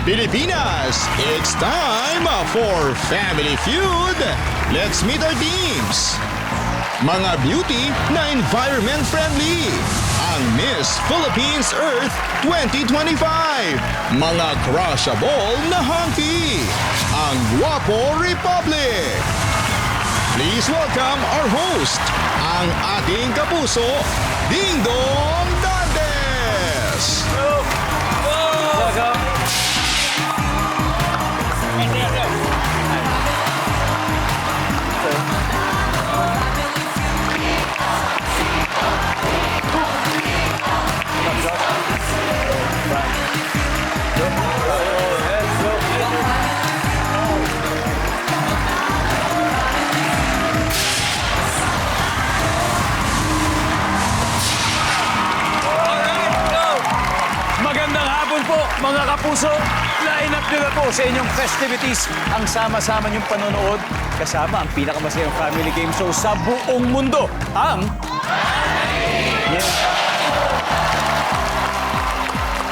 Pilipinas, it's time for Family Feud. Let's meet our teams. Mga beauty na environment friendly. Ang Miss Philippines Earth 2025. Mga crushable na hunky. Ang Guwapo Republic. Please welcome our host, ang ating kapuso, Ding Dong Dantes. Welcome. Magandang hapon po, mga kapuso. Line up nyo na po sa inyong festivities ang sama-sama niyong panonood kasama ang pinakamasayang family game show sa buong mundo, ang...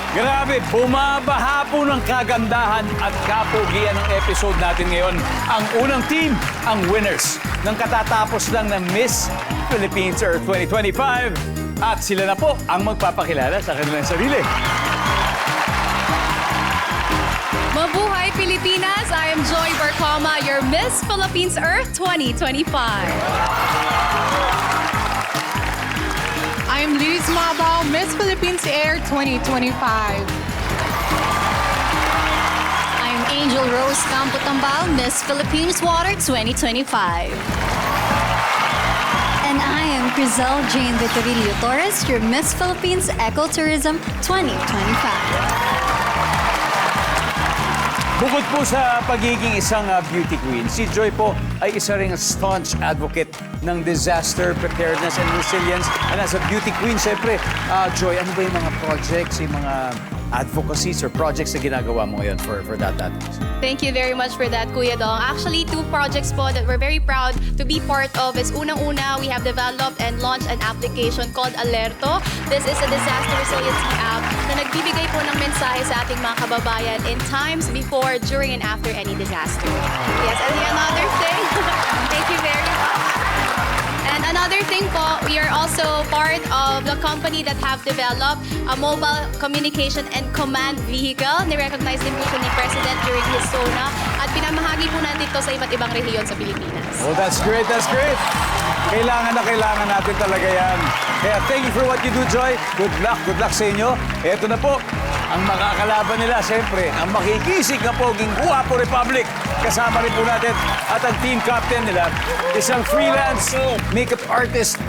Grabe, bumabaha po ng kagandahan at kapugian ng episode natin ngayon. Ang unang team, ang winners ng katatapos lang ng Miss Philippines Earth 2025. At sila na po ang magpapakilala sa kanilang sarili. Mabuhay Pilipinas! I am Joy Barcoma, your Miss Philippines Earth 2025. I am Liz Mabao, Miss Philippines Air 2025. I'm Angel Rose Campo Tambal, Miss Philippines Water 2025. And I am Grisel Jane Vitorillo Torres, your Miss Philippines Ecotourism 2025. Bukod po sa pagiging isang beauty queen, si Joy po ay isa ring staunch advocate ng disaster preparedness and resilience. And as a beauty queen, siyempre, Joy, ano ba yung mga projects, yung mga advocacies or projects na ginagawa mo ngayon for that advocacy? Thank you very much for that, Kuya Dong. Actually, 2 projects po that we're very proud to be part of is unang-una, we have developed and launched an application called Alerto. This is a disaster resiliency app na nagbibigay po ng mensahe sa ating mga kababayan in times before, during, and after any disaster. Yes, and another thing, thank you very much. And another thing po, we are also part of the company that have developed a mobile communication and command vehicle. Ni-recognize din po siya ni President during his SONA at pinamahagi po natin ito sa iba't ibang rehiyon sa Pilipinas. Oh, that's great, that's great. Kailangan na kailangan natin talaga yan. Kaya thank you for what you do, Joy. Good luck sa inyo. Ito na po, ang makakalaban nila, siyempre, ang makikisig na poging Guwapo Republic. Kasama rin po natin at ang team captain nila, isang freelance makeup artist,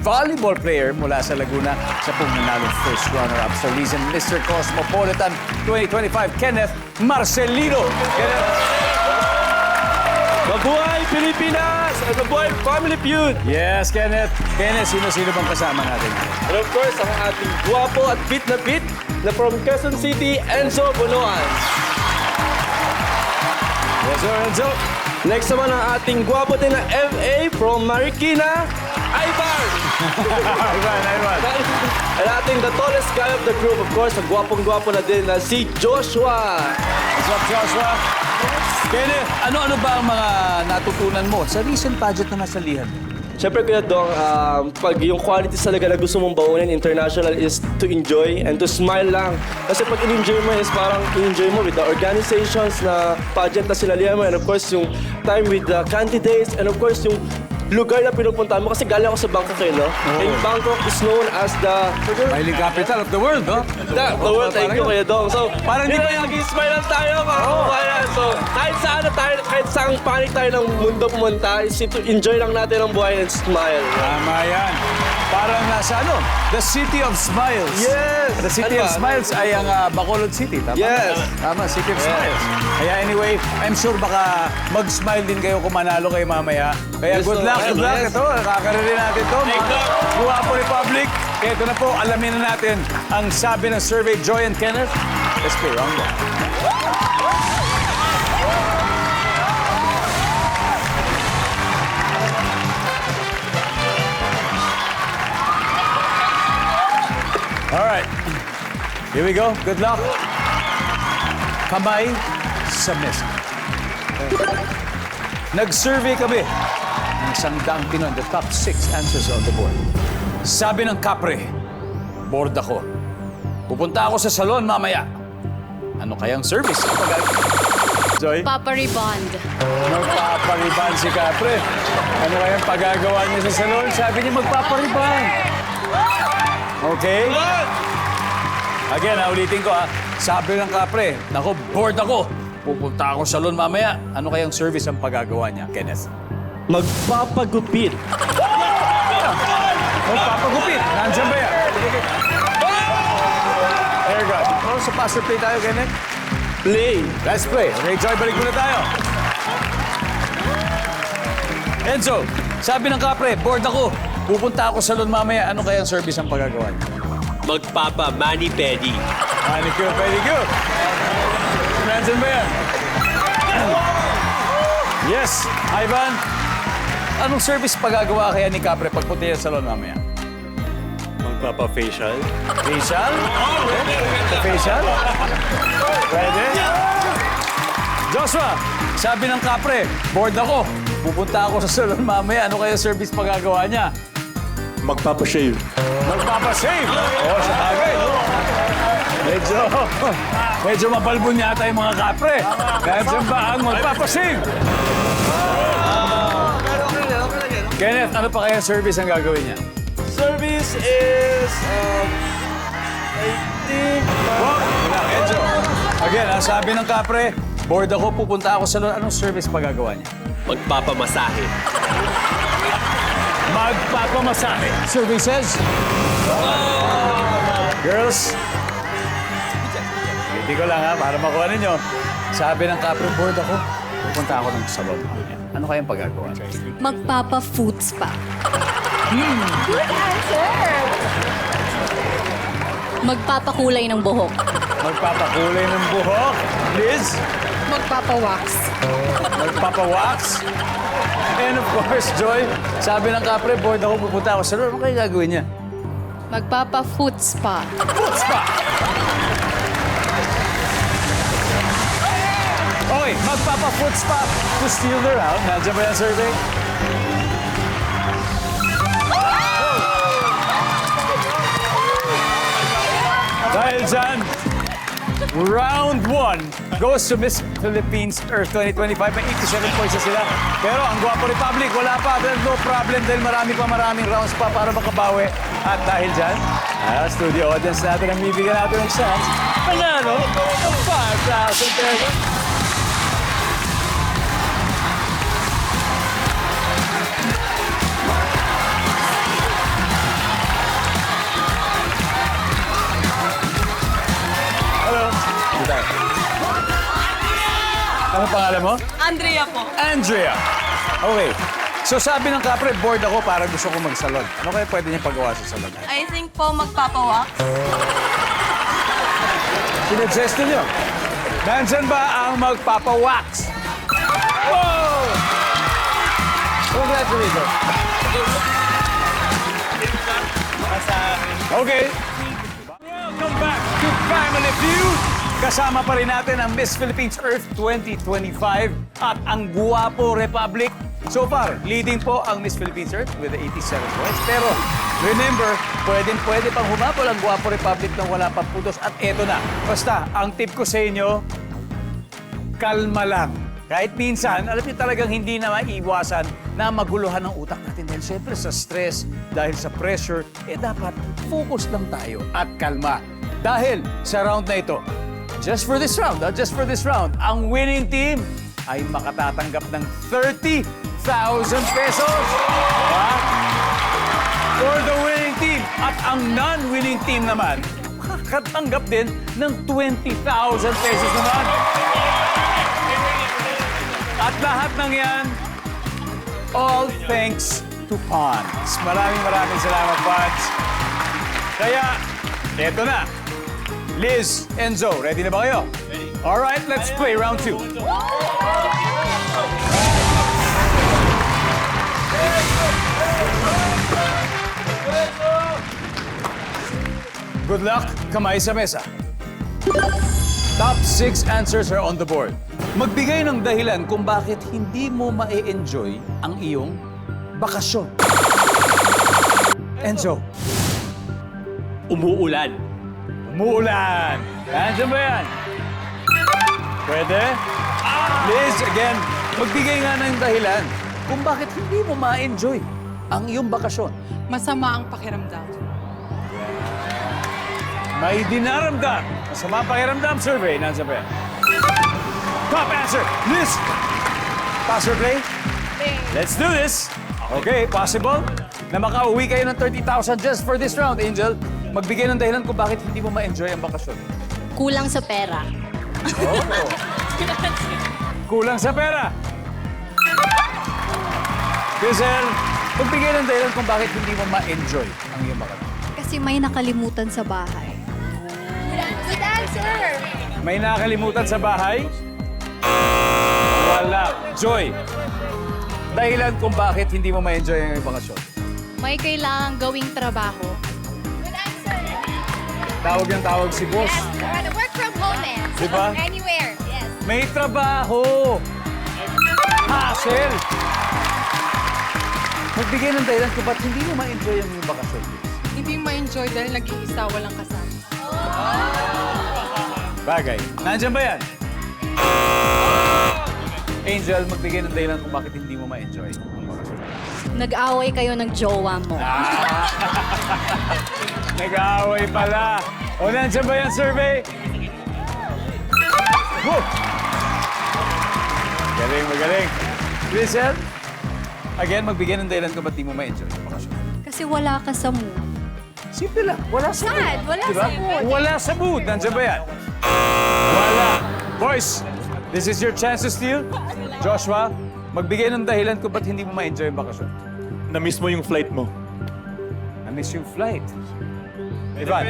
volleyball player mula sa Laguna sa pong nanalo first runner-up sa recent Mr. Cosmopolitan 2025, Kenneth Marcelino. Kenneth. Mabuhay Pilipinas! At mabuhay Family Feud! Yes, Kenneth. Kenneth, sino ba kasama natin? And of course, ang ating guwapo at fit na from Quezon City, Enzo Bunuan. Yes, sir, Enzo. Next naman ang ating guwapo din na MA from Marikina, Ivan. Ivan. At ating the tallest guy of the group, of course, ang guwapong-guwapo na din na si Joshua. What's up, Joshua? Kenneth, ano-ano ba ang mga natutunan mo sa recent pageant na nasalihan? Siyempre, Kuya Dong, pag yung quality talaga na gusto mong baunin international is to enjoy and to smile lang. Kasi pag in-enjoy mo is parang in-enjoy mo with the organizations na pageant na sinalihan mo and of course yung time with the candidates and of course yung lugar na pinupuntahan mo kasi galing ako sa Bangkok no? And Bangkok is known as the... Smiling capital of the world, no? The world, thank you, Kuya Dong. So, Parang di ba yung- nag-smile lang tayo, mga kababayan. So, kahit saan na tayo, kahit saan panig tayo ng mundo pumunta, is to enjoy lang natin ang buhay and smile. Tama yan. Parang nasa The City of Smiles. Yes! The City Ano of ba? Smiles ay ang Bacolod City, tama? Yes. Tama, City of Smiles. Kaya anyway, I'm sure baka mag-smile din kayo kung manalo kayo mamaya. Kaya Yes, good luck, yes. good luck. Ito, nakakarinig natin ito. Guwapo Republic. Kaya ito na po, alamin na natin ang sabi ng survey, Joy and Kenneth. Let's play round one. All right. Here we go. Good luck. Kamay sa mesa. Nag-survey kami ng isang daang Pinoy, the top 6 answers on the board. Sabi ng kapre, bored ako. Pupunta ako sa salon mamaya. Ano kayang service ang Joy? Paparibond. Magpapariban si kapre. Ano kayang pagagawa niya sa salon? Sabi niya magpapariban. Okay? Again, ulitin ko ha. Sabi ng kapre, naku, bored ako. Pupunta ako sa salon mamaya. Ano kayang service ang pagagawa niya, Kenneth? Magpapagupit. Magpapagupit. Nandiyan ba yan? Very good. Oh, sa pastor play tayo, Kenneth. Play. Let's play. Okay, Joy, balik muna tayo. Enzo, sabi ng kapre, bored ako. Pupunta ako sa salon mamaya. Ano kayang service ang pagagawa niya? Magpapa-mani-pedi. Manicure, pedicure. Nandiyan ba yan? Yes. Ivan, anong service pagagawa kaya ni Capre pag punta niya sa salon mamaya? Magpapa-facial. Facial? Facial? Pwede? Joshua, sabi ng Capre, bored ako. Pupunta ako sa salon mamaya. Ano kaya service pagagawa niya? Magpapashave. Magpapasave. Oo, sa bagay. Medyo mabalbon yata yung mga kapre. Kaya dyan ba ang magpapasave? Kenneth, ano pa kaya service ang gagawin niya? Service is, I think... Wala, Enzo. Again, sabi ng kapre, bored ako, pupunta ako sa salon. Anong service pa gagawa niya? Magpapamasahe. Magpapamasahe. Services? Girls? Hindi ko lang ha, para makuha ninyo. Sabi ng kapre, bored ako. Pupunta ako ng salon. Ano kayang pagagawa? Magpapa-food spa. Good answer! Magpapakulay ng buhok. Magpapakulay ng buhok. Liz? Magpapa-wax. Magpapawax. And of course, Joy, sabi ng kapre, bored ako, pupunta ako sa salon. Ano kaya gagawin niya? Magpapa-foot spa. Foot spa! Okay, magpapa-foot spa to steal the round. Nandiyan ba yung survey? Dahil dyan, round 1 goes to Miss Philippines Earth 2025. May 87 points na sila. Pero ang Guapo Republic, wala pa. No problem dahil maraming rounds pa para makabawi. At dahil dyan, studio audience natin ang bibigyan natin ng chance. Panalo ng 5,000 pesos. Hello. Ano pangalan mo? Andrea po. Andrea. Okay. So sabi ng kapre, bored ako para gusto ko magsalon. Ano kaya pwede niya pagawa sa salon? I think po magpapawax. Sinuggest niyo. Nandiyan ba ang magpapawax? Wow! Congratulations. Okay. Welcome back to Family Feud. Kasama pa rin natin ang Miss Philippines Earth 2025 at ang Guapo Republic. So far, leading po ang Miss Philippines Earth with 87 points. Pero remember, pwede pang humabol ang Guapo Republic nang wala pang putos. At eto na. Basta, ang tip ko sa inyo, kalma lang. Kahit minsan, alam niyo talagang hindi na maiwasan na maguluhan ng utak natin. Dahil syempre sa stress, dahil sa pressure, dapat focus lang tayo at kalma. Dahil sa round na ito, just for this round, ang winning team ay makatatanggap ng 30,000 pesos. For the winning team. At ang non-winning team naman, makakatanggap din ng 20,000 pesos naman. At lahat ng yan, all thanks to Pons. Maraming salamat, Pons. Kaya, eto na. Liz, Enzo, ready na ba kayo? Ready. All right, let's play round 2. Good luck, kamay sa mesa. Top 6 answers are on the board. Magbigay ng dahilan kung bakit hindi mo ma-enjoy ang iyong bakasyon. Enzo. Umuulan. Umuulan. Nandiyan ba yan? Pwede? Please, again, magbigay nga ng dahilan kung bakit hindi mo ma-enjoy ang iyong bakasyon. Masama ang pakiramdam. May dinaramdam. Masama pakiramdam survey. Nandiyan ba yan? Top answer, Liz. Pass or play? Let's do this. Okay, possible na makauwi kayo ng 30,000 just for this round, Angel. Magbigay ng dahilan kung bakit hindi mo ma-enjoy ang bakasyon. Kulang sa pera. Kulang sa pera. Kizel, magbigay ng dahilan kung bakit hindi mo ma-enjoy ang iyong bakasyon. Kasi may nakalimutan sa bahay. Good answer! May nakalimutan sa bahay? Wala. Joy, dahilan kung bakit hindi mo ma-enjoy ang iyong bakasyon. May kailangang gawing trabaho. Good answer! Tawag ng tawag si boss. Yes, work from home eh. Diba? Anywhere, yes. May trabaho. Hassle. Magbigay ng dahilan kung ba't hindi mo ma-enjoy ang iyong bakasyon. Hindi ma-enjoy dahil nag-iisa, walang kasama. Bagay. Nandiyan ba yan? Angel, magbigay ng dahilan kung bakit hindi mo ma-enjoy ang bakasyon. Nag-away kayo ng jowa mo. Nag-aaway pala. O, nandiyan ba yan, survey? Woo! Magaling, magaling. Listen, again, magbigay ng dahilan kung ba't di mo ma-enjoy ang bakasyon. Kasi wala ka sa mood. Simple lang. Wala sa mood. Sad, wala Diba? sa mood. Wala sa mood. Nandiyan ba yan? Wala. Boys, this is your chance to steal. Joshua, magbigay ng dahilan kung ba't hindi mo ma-enjoy ang bakasyon. Na-miss mo yung flight mo. Na-miss yung flight. Ivan,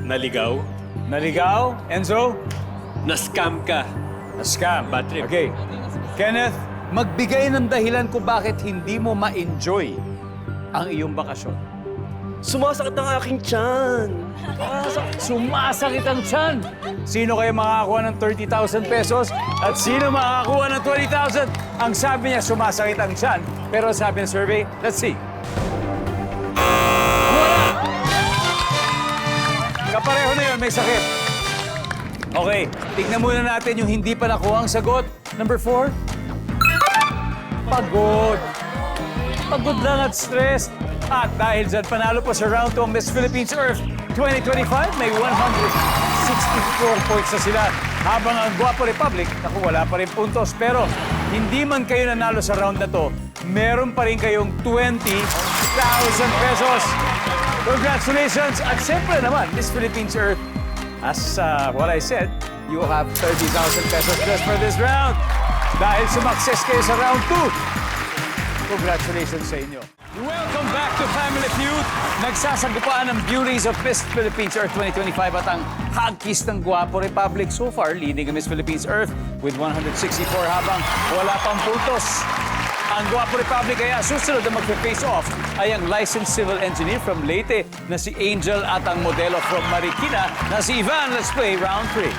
Naligaw. naligaw. Enzo, Na-scam ka. na-scam. Bad trip. Okay. Kenneth, magbigay ng dahilan kung bakit hindi mo ma-enjoy ang iyong bakasyon. Sumasakit ang aking tiyan. Sumasakit ang tiyan. Sino kayo makakakuha ng 30,000 pesos at sino makakakuha ng 20,000? Ang sabi niya, sumasakit ang tiyan. Pero sabi ng survey, let's see. Wala! Kapareho na yun, may sakit. Okay, tignan muna natin yung hindi pa nakuha ang sagot. Number 4. Pagod. Pagod lang at stress. At dahil dyan, panalo po sa round 2 ang Miss Philippines Earth 2025. May 164 points na sila. Habang ang Guapo Republic, naku, wala pa rin puntos. Pero hindi man kayo nanalo sa round na to, meron pa rin kayong 20,000 pesos. Congratulations! At siyempre naman, Miss Philippines Earth, as what I said, you have 30,000 pesos just for this round. Dahil sumakses kayo sa round 2. Congratulations sa inyo. Welcome back to Family Feud. Nagsasagupaan ng beauties of Miss Philippines Earth 2025 at ang hagkis ng Guapo Republic. So far, leading ang Miss Philippines Earth with 164 habang wala pang puntos. Ang Guapo Republic kaya susunod na mag-face off ay ang licensed civil engineer from Leyte na si Angel at ang modelo from Marikina na si Ivan. Let's play round 3.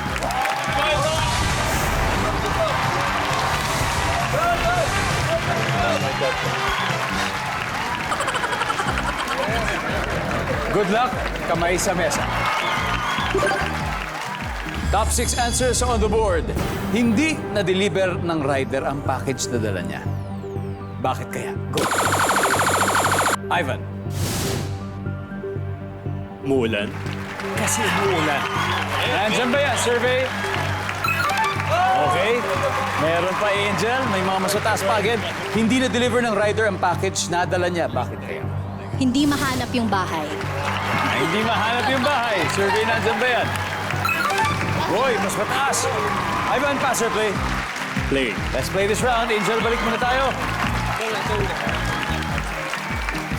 Good luck, kamay sa mesa. Top 6 answers on the board. Hindi na-deliver ng rider ang package na dala niya. Bakit kaya? Go. Ivan. Muulan. Kasi umuulan. Nandiyan ba yan? Survey? Okay. Meron pa, Angel. May mga mas mataas pa again. Hindi na-deliver ng rider ang package na dala niya. Bakit kaya? Hindi mahanap yung bahay. Hindi mahanap yung bahay. Survey, nandiyan ba yan? Roy, mas mataas. Ivan, pass or play? Play. Let's play this round. Angel, balik muna tayo.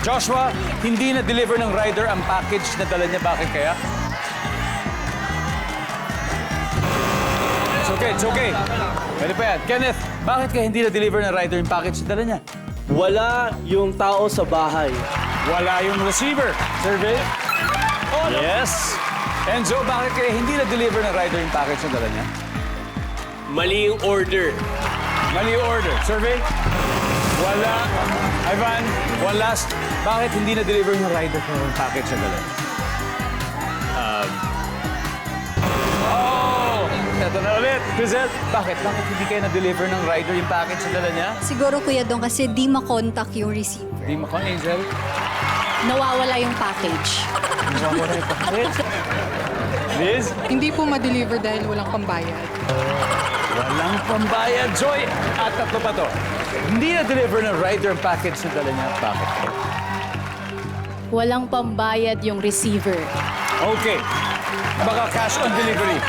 Joshua, hindi na-deliver ng rider ang package na dala niya. Bakit kaya? It's okay, it's okay. Pwede pa yan. Kenneth, bakit kaya hindi na-deliver ng rider yung package na dala niya? Wala yung tao sa bahay. Wala yung receiver. Survey? Yes. Enzo, bakit kaya hindi na-deliver ng rider yung package na dala niya? Mali yung order. Mali yung order. Survey? Wala. Ivan, one last. Bakit hindi na-deliver ng rider yung package na dala niya? Ito na ulit. Grisel, bakit? Bakit hindi kayo na-deliver ng rider yung package na dala niya? Siguro Kuya Dong kasi di makontak yung receiver. Di mo kon, Angel. Nawawala yung package. Nawawala yung package. Liz? Hindi po ma-deliver dahil walang pambayad. Walang pambayad, Joy. At tatlo pa to. Hindi na-deliver ng rider ang package na dala niya. Bakit? Walang pambayad yung receiver. Okay. Baka cash on delivery.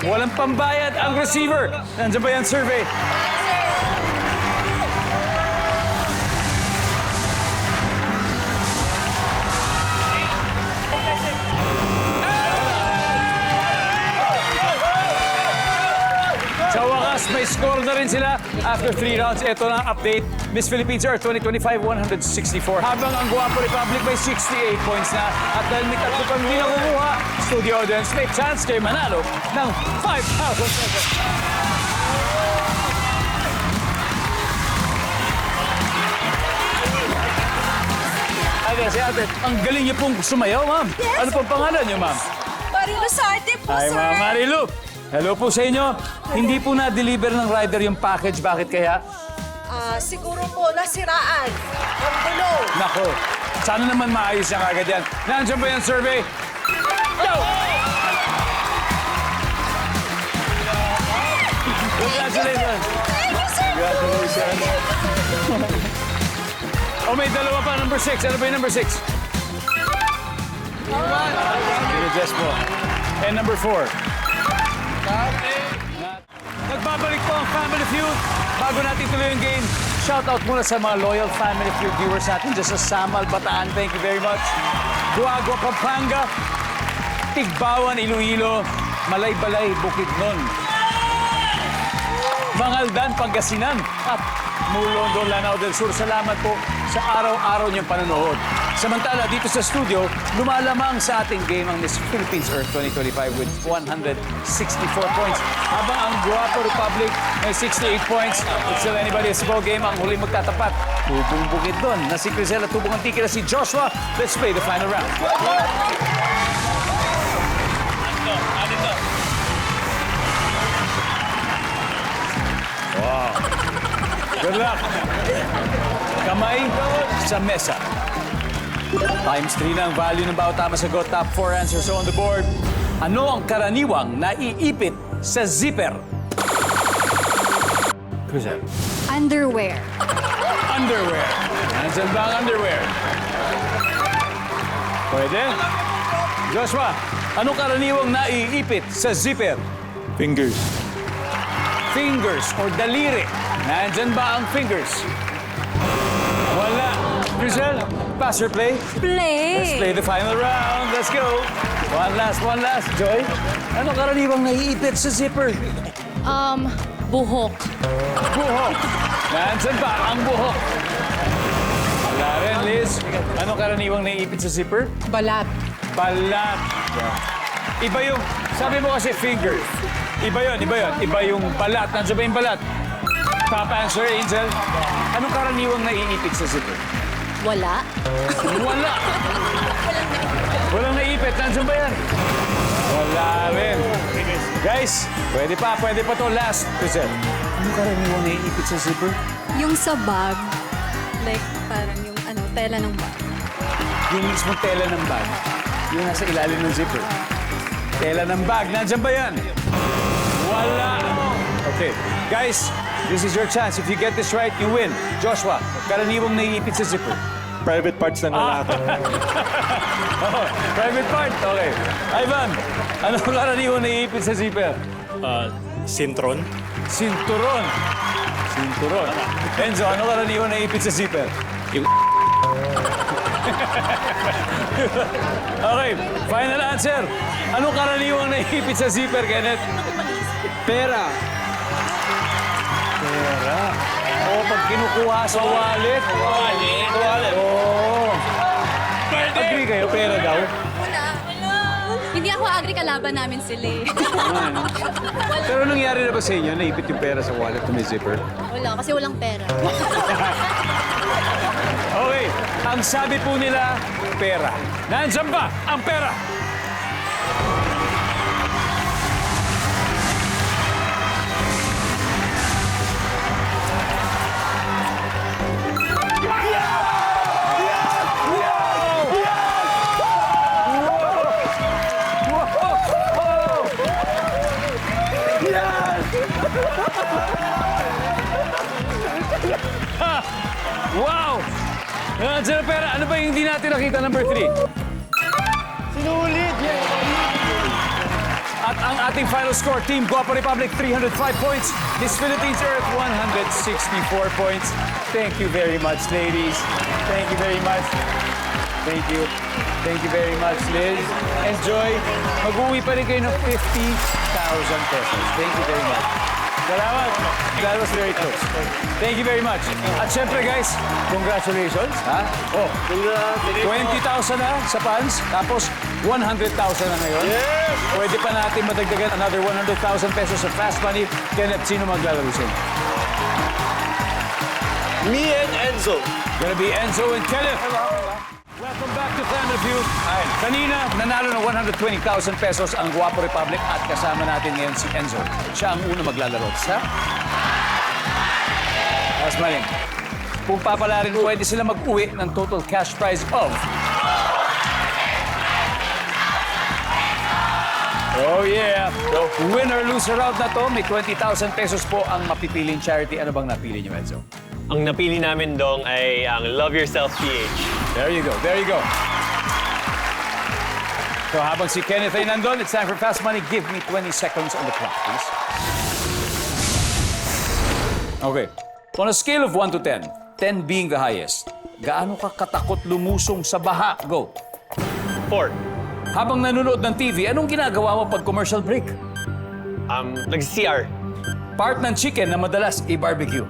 Walang pambayad ang receiver. Nandiyan ba yan, survey? Sa wakas, may score na rin sila after 3 rounds. Ito na ang update. Miss Philippines Earth 2025, 164. Habang ang Guwapo Republic may 68 points na. At dahil may tatlo pang hindi nakukuha, studio audience may chance kayo manalo ng 5,000 pesos. Ate, si ate, ang galing niyo pong sumayaw, ma'am. Ano pong pangalan niyo, ma'am? Marilu Sarte po, Hi, sir. Ma'am Marilu. Hello po sa inyo. Hindi po na-deliver ng rider yung package. Bakit kaya? Siguro po nasiraan. Ang gulo. Nako, sana naman maayos yan agad yan. Nandiyan ba yung survey? Go! Congratulations! Thank you, sir. Congratulations! Oh, may dalawa pa, number 6. Ano ba yung number 6? Jess po. And number 4. Nagbabalik po ang Family Feud. Bago natin tuloy yung game, shoutout muna sa mga loyal Family Feud viewers natin dyan sa Samal, Bataan. Thank you very much. Guagua, Pampanga, Tigbawan, Iloilo, Malay-Balay, Bukidnon, Mangaldan, Pangasinan, at Mulondo, Lanao del Sur. Salamat po sa araw-araw niyong panonood. Samantala, dito sa studio, lumalamang sa ating game ang Miss Philippines Earth 2025 with 164 points. Habang ang Guwapo Republic may 68 points. It's still anybody's ball game. Ang huling magtatapat, tubong bukid doon na si Crisel at tubong antiki na si Joshua. Let's play the final round. Wow. Good luck. Kamay sa mesa. Times 3 na ang value ng bawat tama sagot. Top 4 answers on the board. Ano ang karaniwang naiipit sa zipper? Crisel. Underwear. Underwear. Nandiyan ba ang underwear? Pwede? Joshua, ano karaniwang naiipit sa zipper? Fingers. Fingers or daliri. Nandiyan ba ang fingers? Wala. Crisel, pass or play? Let's play Play. the final round. Let's go. One last. Joy, ano karaniwang naiipit sa zipper? Buhok. Buhok. Nandiyan ba ang buhok? Wala rin, Liz. Ano karaniwang naiipit sa zipper? Balat. Balat. Iba yung, sabi mo kasi finger. Iba yun. Iba yung balat. Nandiyan ba yung balat? Top answer, Angel. Anong karaniwang naiipit sa zipper? Wala. Wala. Walang naipit. Nandiyan ba yan? Wala rin. Guys, pwede pa to. Last. Crisel, ano karaniwang naiipit sa zipper? Yung sa bag. Like, parang yung tela ng bag. Yung mismong tela ng bag. Yung nasa ilalim ng zipper. Tela ng bag. Nandiyan ba yan? Wala. Okay. Guys, this is your chance. If you get this right, you win. Joshua, karaniwang naiipit sa zipper. Private parts ng lalaki. Oh, private part. Okay. Ivan, ano karaniwang naiipit sa zipper? Sintron. Sinturon. Enzo, ano karaniwang naiipit sa zipper? Yung Okay, final answer. Ano karaniwang naiipit sa zipper, Kenneth? Pera. Oo, pag kinukuha sa wallet. Wallet. Oo. Agree kayo, pera daw? Hindi ako agree, kalaban namin sila eh. Pero nangyari na ba sa inyo, naipit yung pera sa wallet na may zipper? Wala, kasi walang pera. Okay, ang sabi po nila, pera. Nandiyan ba ang pera? Wow! Nandiyan ang pera. Ano ba yung hindi natin nakita, number 3? Sinulit! At ang ating final score, Team Guapo Republic, 305 points. Miss Philippines Earth, 164 points. Thank you very much, ladies. Thank you very much. Thank you. Thank you very much, Liz. Enjoy. Mag-uwi pa rin kayo ng 50,000 pesos. Thank you very much. Salamat. That was very close. Thank you very much. At syempre, guys, congratulations. Ha? Oh, 20,000 na sa funds, tapos 100,000 na ngayon. Yes! Pwede pa natin madagdagan another 100,000 pesos sa fast money. Kenneth, sino maglalaro sa'yo? Me and Enzo. Gonna be Enzo and Kenneth. Welcome back to Family Feud. Ay, kanina, nanalo ng 120,000 pesos ang Guapo Republic at kasama natin ngayon si Enzo. Siya ang una maglalaro. Sa? Mas maling. Kung papalarin, pwede sila mag-uwi ng total cash prize of... Oh yeah! Winner loser round na to, may 20,000 pesos po ang mapipiling charity. Ano bang napili niyo, Enzo? Ang napili namin dong ay ang Love Yourself PH. There you go, there you go. So habang si Kenneth ay nandun, it's time for Fast Money. Give me 20 seconds on the clock, please. Okay. On a scale of 1 to 10, 10 being the highest, gaano ka katakot lumusong sa baha? Go. 4. Habang nanonood ng TV, anong ginagawa mo pag commercial break? Nag-CR. Part ng chicken na madalas i-barbecue.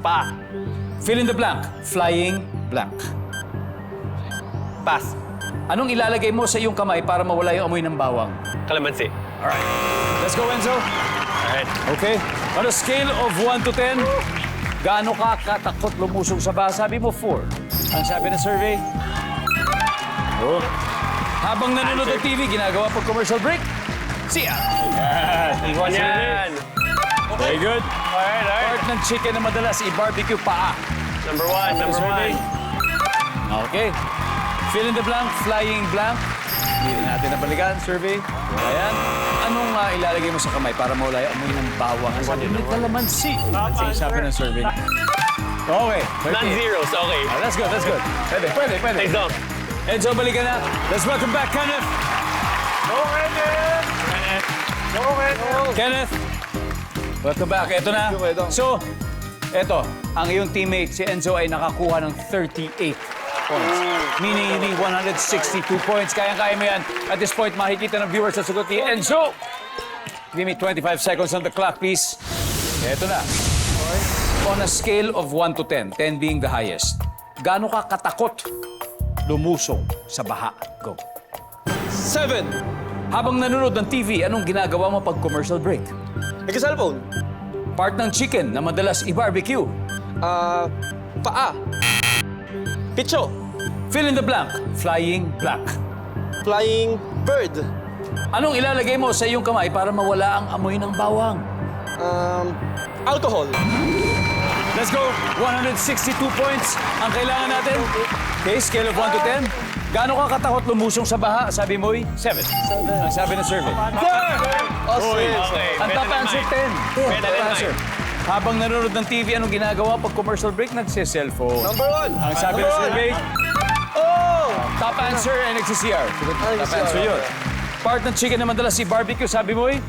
Pa. Fill in the blank. Flying blank. Pass. Anong ilalagay mo sa iyong kamay para mawala yung amoy ng bawang? Kalamansi. Alright. Let's go, Enzo. Alright. Okay. On a scale of 1 to 10, gaano ka katakot lumusong sa baha? Sabi mo 4. Ang sabi ng survey? Oh. Habang nanonood ng TV, ginagawa pag commercial break? Siya. Iwan yan. Very good. Alright, alright. Part ng chicken na madalas i-barbecue paa. Number 1, number Survey. 1. Okay. Fill in the blank, flying blank. Hindi natin nabalikan. Survey. Ayan. Anong ilalagay mo sa kamay para mawala yung amoy ng bawang? Sabi mo, kalamansi. Sabi ng survey. Okay. Non-zeros, okay. That's good, that's good. Pwede. Thanks, Dom. Enzo, balikan na. Let's welcome back, Kenneth. Kenneth. Welcome back. Ito na. So, ito. Ang iyong teammate, si Enzo, ay nakakuha ng 38 points. Meaning, hindi 162 points. Kayang-kaya mo yan. At this point, makikita ng viewers sa sagot ni Enzo. Give me 25 seconds on the clock, please. Ito na. On a scale of 1 to 10, 10 being the highest, gaano ka katakot lumusong sa baha? Go. 7. Habang nanonood ng TV, anong ginagawa mo pag commercial break? Nag-cellphone. Part ng chicken na madalas i-barbecue. Paa. Picho. Fill in the blank. Flying blank. Flying bird. Anong ilalagay mo sa iyong kamay para mawala ang amoy ng bawang? Alcohol. Let's go. 162 points ang kailangan natin. Okay, scale of 1 to 10. Gaano ka katakot lumusong sa baha? Sabi mo'y 7. Ang sabi ng survey. Okay. Ang top answer, 10. Better Top than answer. Habang nanonood ng TV, anong ginagawa pag commercial break? Nagse-cellphone. Number 1. Ang sabi ng survey, top answer and nagsi-CR. Top answer yun. Part ng chicken na madalas si barbecue, sabi mo'y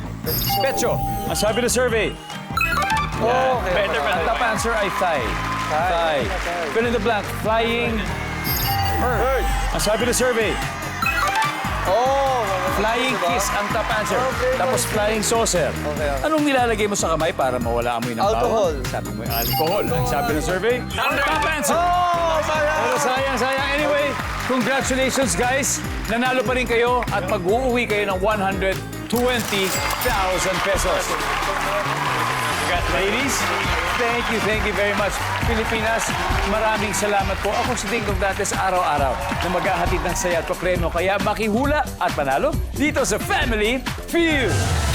pecho. Ang sabi ng survey, Better, ang top answer ay thigh. Thigh. Fill in the blank. Flying bird. Ang sabi ng survey, flying kiss ang top answer. Tapos flying saucer. Anong nilalagay mo sa kamay para mawala amoy ng bawang? Alcohol. Sabi mo yung alcohol. Ang sabi ng survey, top answer. Pero sayang. Anyway, Congratulations, guys! Nanalo pa rin kayo at mag-uuwi kayo ng 120,000 pesos. Ladies, thank you very much. Pilipinas, maraming salamat po. Ako si Ding Dong Dantes araw-araw na maghahatid ng saya at papremyo. Kaya makihula at panalo dito sa Family Feud.